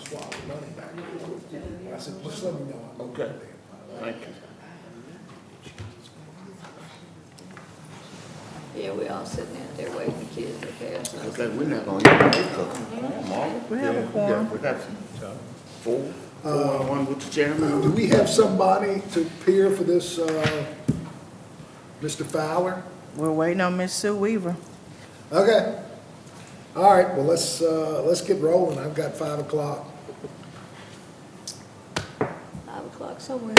swap the money back. I said, just let me know. Okay. Thank you. Yeah, we all sitting out there waiting for kids to pass. Okay, we're not gonna even make a quorum. We have a quorum. We got four and one with the chairman. Do we have somebody to appear for this, Mr. Fowler? We're waiting on Miss Sue Weaver. Okay. All right, well, let's get rolling. I've got 5 o'clock. 5 o'clock somewhere.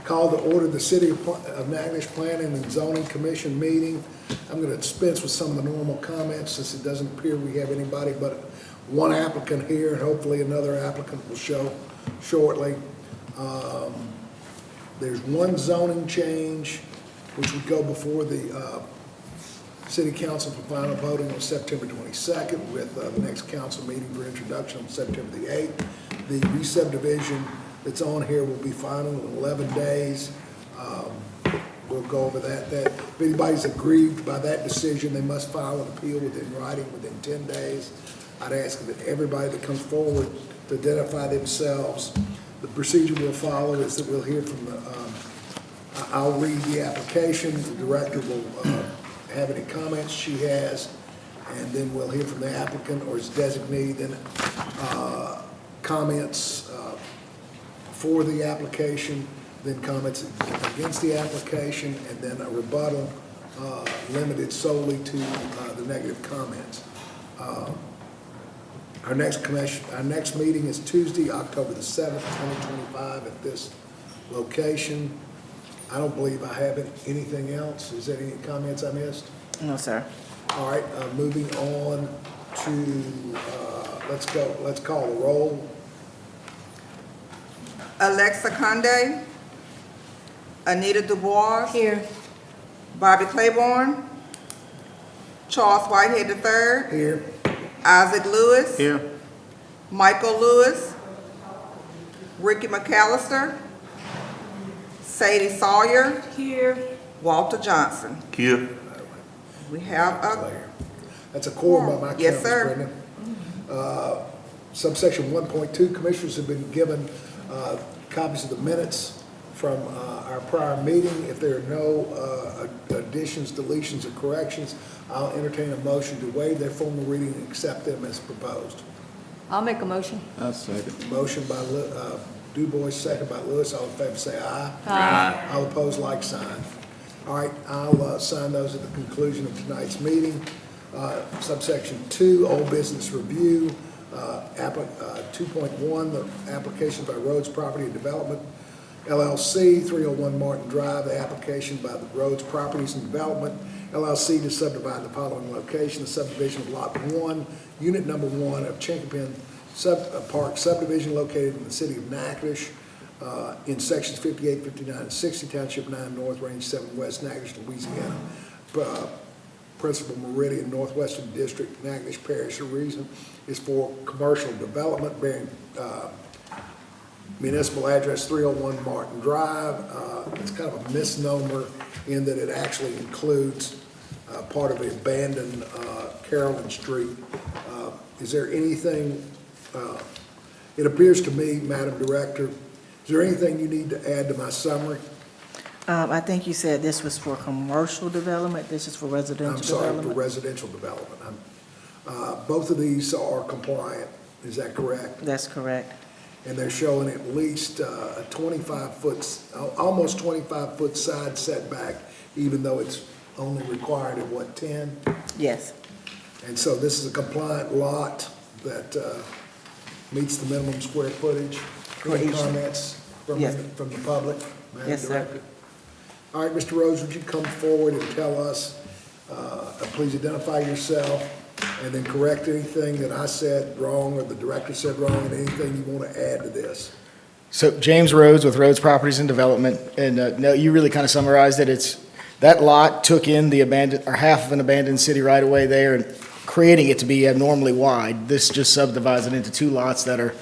Call to order the City of Natchitoches Planning and Zoning Commission meeting. I'm going to dispense with some of the normal comments since it doesn't appear we have anybody but one applicant here, and hopefully another applicant will show shortly. There's one zoning change which would go before the City Council for final voting on September 22nd, with the next council meeting for introduction on September the 8th. The re-subdivision that's on here will be final in 11 days. We'll go over that. If anybody's aggrieved by that decision, they must file an appeal within writing within 10 days. I'd ask that everybody that comes forward to identify themselves. The procedure we'll follow is that we'll hear from the, I'll read the application, the director will have any comments she has, and then we'll hear from the applicant or his designee, then comments for the application, then comments against the application, and then a rebuttal limited solely to the negative comments. Our next meeting is Tuesday, October the 7th, 2025 at this location. I don't believe I have anything else. Is there any comments I missed? No, sir. All right, moving on to, let's call the roll. Alexa Conde, Anita Dubois, Here. Bobby Claiborne, Charles Whitehead III, Here. Isaac Lewis, Here. Michael Lewis, Ricky McAllister, Sadie Sawyer, Here. Walter Johnson. Here. We have a, That's a quorum by my count, Yes, Ms. sir. Brenda. Subsection 1.2, commissioners have been given copies of the minutes from our prior meeting. If there are no additions, deletions, or corrections, I'll entertain a motion to waive their formal reading and accept them as proposed. I'll make a motion. I'll second. Motion by Du Bois, second by Lewis. All in favor say aye. Aye. All opposed, like sign. All right, I'll sign those at the conclusion of tonight's meeting. Subsection 2, old business review. 2.1, the application by Rhodes Property and Development LLC, 301 Martin Drive, the application by the Rhodes Properties and Development LLC to subdivide the following location, the subdivision of Lot 1, Unit Number 1 of Chinkapin Park subdivision located in the city of Natchitoches in sections 58, 59, and 60, Township 9 North, Range 7 West, Natchitoches, Louisiana. Principal Meridian, Northwestern District, Natchitoches Parish. The reason is for commercial development bearing municipal address 301 Martin Drive. It's kind of a misnomer in that it actually includes part of the abandoned Carolyn Street. Is there anything, it appears to me, Madam Director, is there anything you need to add to my summary? I think you said this was for commercial development. This is for residential I'm sorry, development. for residential development. Both of these are compliant, is that correct? That's correct. And they're showing at least a 25-foot, almost 25-foot side setback, even though it's only required at what, 10? Yes. And so this is a compliant lot that meets the minimum square footage. Any Correct. comments from Yes. from the public? Madam Yes, sir. Director? All right, Mr. Rhodes, would you come forward and tell us, please identify yourself, and then correct anything that I said wrong or the director said wrong, and anything you want to add to this? So James Rhodes with Rhodes Properties and Development, and no, you really kind of summarized it. It's that lot took in the abandoned, or half of an abandoned city right away there, and creating it to be abnormally wide. This just subdivides it into two lots that are,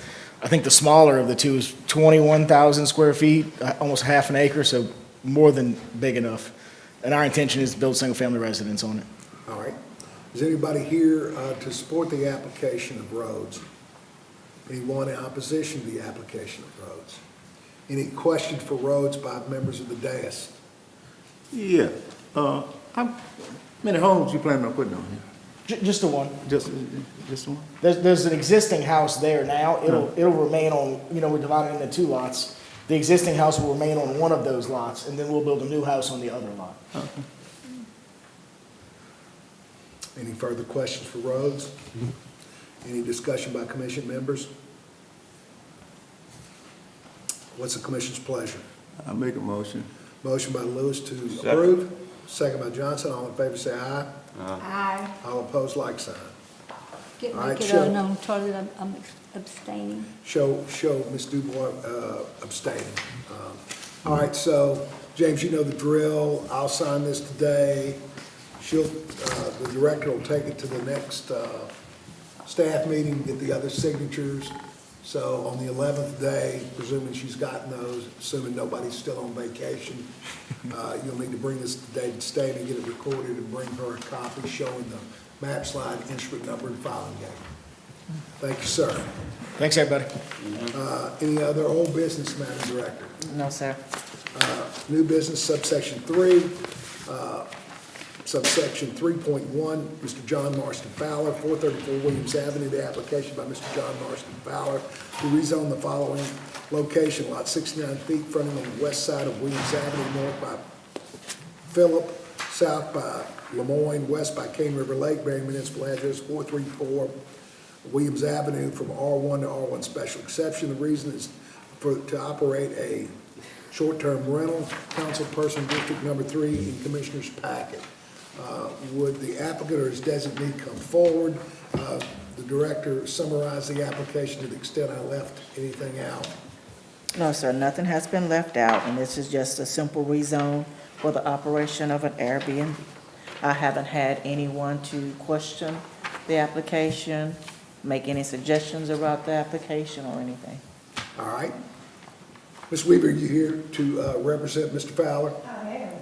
I think the smaller of the two is 21,000 square feet, almost half an acre, so more than big enough. And our intention is to build single-family residence on it. All right. Is anybody here to support the application of Rhodes? Anyone in opposition to the application of roads? Any questions for roads by members of the dais? Yeah, how many homes you planning on putting on here? Just the one. Just one? There's an existing house there now. It'll remain on, we're dividing into 2 lots. The existing house will remain on one of those lots, and then we'll build a new house on the other lot. Okay. Any further questions for roads? Any discussion by commission members? What's the commission's pleasure? I make a motion. Motion by Lewis to approve, second by Johnson. All in favor say aye. Aye. All opposed, like sign. Get, All right, make it show. unknown, Charlie, I'm abstaining. Show Ms. Dubois abstaining. All right, so, James, you know the drill. I'll sign this today. The director will take it to the next staff meeting, get the other signatures. So on the 11th day, presuming she's gotten those, assuming nobody's still on vacation, you'll need to bring this to David State and get it recorded and bring her a copy showing the map slide, instrument number, and filing date. Thank you, sir. Thanks, everybody. Any other old business, Madam Director? No, sir. New business subsection 3, subsection 3.1, Mr. John Marston Fowler, 434 Williams Avenue, the application by Mr. John Marston Fowler to rezone the following location, lot 69 feet, fronting on the west side of Williams Avenue, north by Phillip, south by Lemoyne, west by Cane River Lake, bearing municipal address 434 Williams Avenue, from R1 to R1 special exception. The reason is to operate a short-term rental, councilperson district number 3 in commissioner's packet. Would the applicant or his designee come forward? The director summarize the application to the extent I left anything out. No, sir, nothing has been left out, and this is just a simple rezone for the operation of an Airbnb. I haven't had anyone to question the application, make any suggestions about the application or anything. All right. Ms. Weaver, you here to represent Mr. Fowler? I am. Would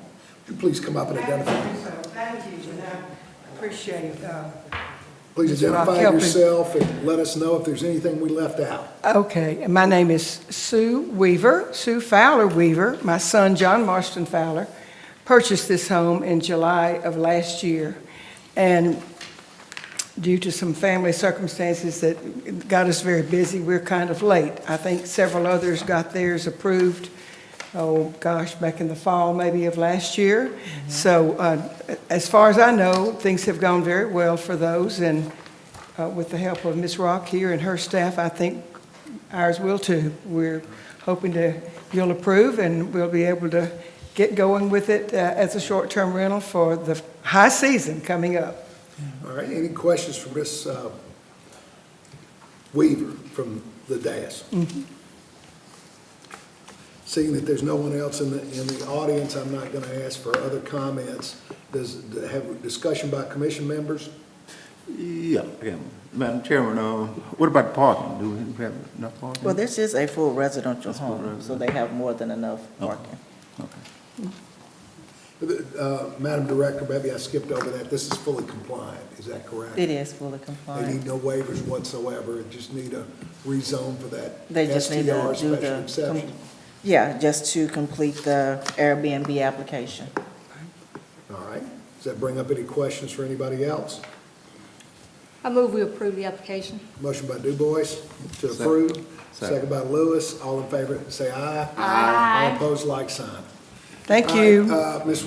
you please come up and identify? Thank you, and I appreciate, Please Mr. Rock identify helping. yourself and let us know if there's anything we left out. okay, and my name is Sue Weaver, Sue Fowler Weaver. My son, John Marston Fowler, purchased this home in July of last year. And due to some family circumstances that got us very busy, we're kind of late. I think several others got theirs approved, oh gosh, back in the fall maybe of last year. So as far as I know, things have gone very well for those, and with the help of Ms. Rock here and her staff, I think ours will too. We're hoping you'll approve, and we'll be able to get going with it as a short-term rental for the high season coming up. All right, any questions for Ms. Weaver from the dais? Seeing that there's no one else in the audience, I'm not going to ask for other comments. Have a discussion by commission members? Yeah, Madam Chairman, what about parking? Do we have enough parking? Well, this is a full residential It's full home, so residential. they have more than enough parking. Okay. Madam Director, maybe I skipped over that. This is fully compliant, is that correct? It is fully They compliant. need no waivers whatsoever, it just need a rezone for that They just need to STR do special exception. Yeah, just to complete the Airbnb application. All right, does that bring up any questions for anybody else? I move we approve the application. Motion by Dubois to approve, second by Lewis. All in favor, say aye. Aye. All opposed, like sign. Thank you. Ms.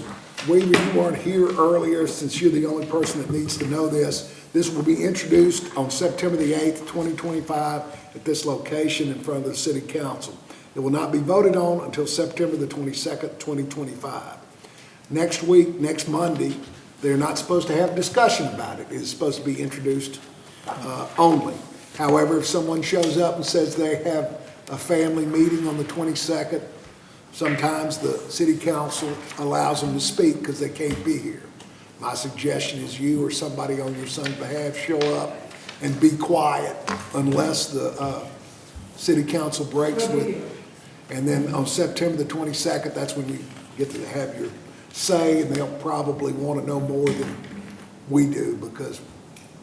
Weaver, you weren't here earlier, since you're the only person that needs to know this. This will be introduced on September the 8th, 2025, at this location in front of the City Council. It will not be voted on until September the 22nd, 2025. Next week, next Monday, they're not supposed to have discussion about it. It's supposed to be introduced only. However, if someone shows up and says they have a family meeting on the 22nd, sometimes the city council allows them to speak because they can't be here. My suggestion is you or somebody on your son's behalf show up and be quiet unless the city council breaks with. And then on September the 22nd, that's when you get to have your say, and they'll probably want to know more than we do because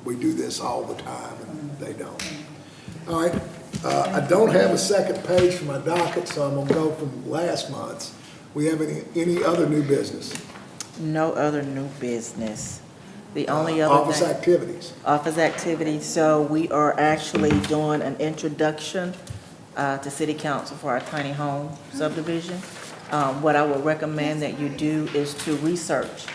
we do this all the time and they don't. All right, I don't have a second page for my docket, so I'm gonna go from last month's. We have any other new business? No other new business. The only other Office thing. activities. Office activities, so we are actually doing an introduction to city council for our tiny home subdivision. What I would recommend that you do is to research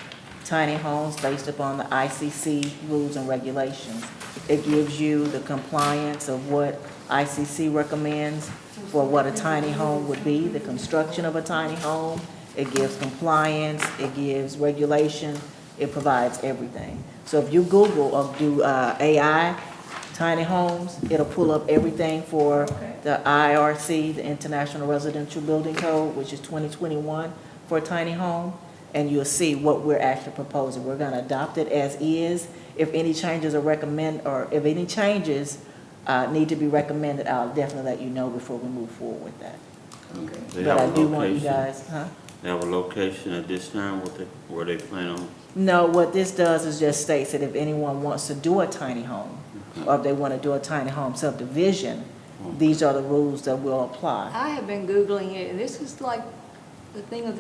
tiny homes based upon the ICC rules and regulations. It gives you the compliance of what ICC recommends for what a tiny home would be, the construction of a tiny home. It gives compliance, it gives regulation, it provides everything. So if you Google or do AI tiny homes, it'll pull up everything for the IRC, the International Residential Building Code, which is 2021 for a tiny home, and you'll see what we're actually proposing. We're gonna adopt it as is. If any changes are if any changes need to be recommended, I'll definitely let you know before we move forward with that. They But I have a do want you location. guys, They have a location at this time, where they plan on? No, what this does is just states that if anyone wants to do a tiny home, or if they want to do a tiny home subdivision, these are the rules that will apply I have been Googling it, and this is like the thing of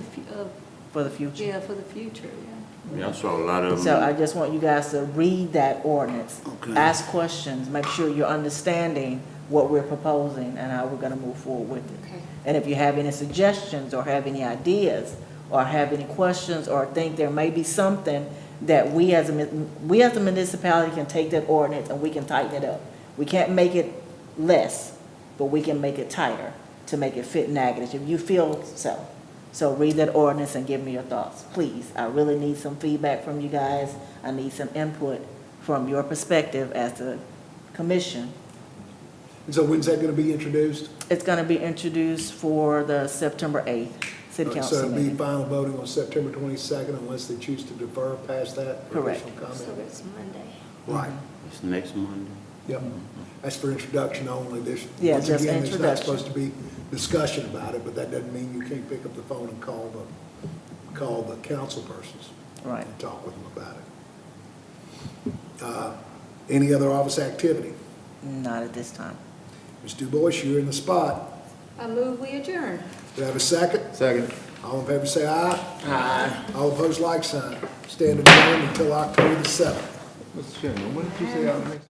for the future. yeah, for the future, yeah. Yeah, I saw a lot of them. So I just want you guys to read that ordinance, Okay. ask questions, make sure you're understanding what we're proposing and how we're going to move forward with it. Okay. And if you have any suggestions or have any ideas or have any questions or think there may be something that we as a municipality can take that ordinance and we can tighten it up. We can't make it less, but we can make it tighter to make it fit Natchitoches if you feel so. So read that ordinance and give me your thoughts, please. I really need some feedback from you guys. I need some input from your perspective as the commission. And so when's that gonna be introduced? It's going to be introduced for the September 8th city So council it'll be meeting. final voting on September 22nd unless they choose to defer past that? for Correct. additional So comment? it's Monday. Right, It's next Monday. yep. That's for introduction only. Yeah, Once just again, there's not introduction. supposed to be discussion about it, but that doesn't mean you can't pick up the phone and call the council persons Right. and talk with them about it. Any other office activity? Not at this time. Ms. DuBois, you're in the spot. I move we adjourn. Do I have a second? Second. All in favor say aye. Aye. All opposed, like sign. Stand adjourned until October the 7th. Mr. Chairman, when did you say our next?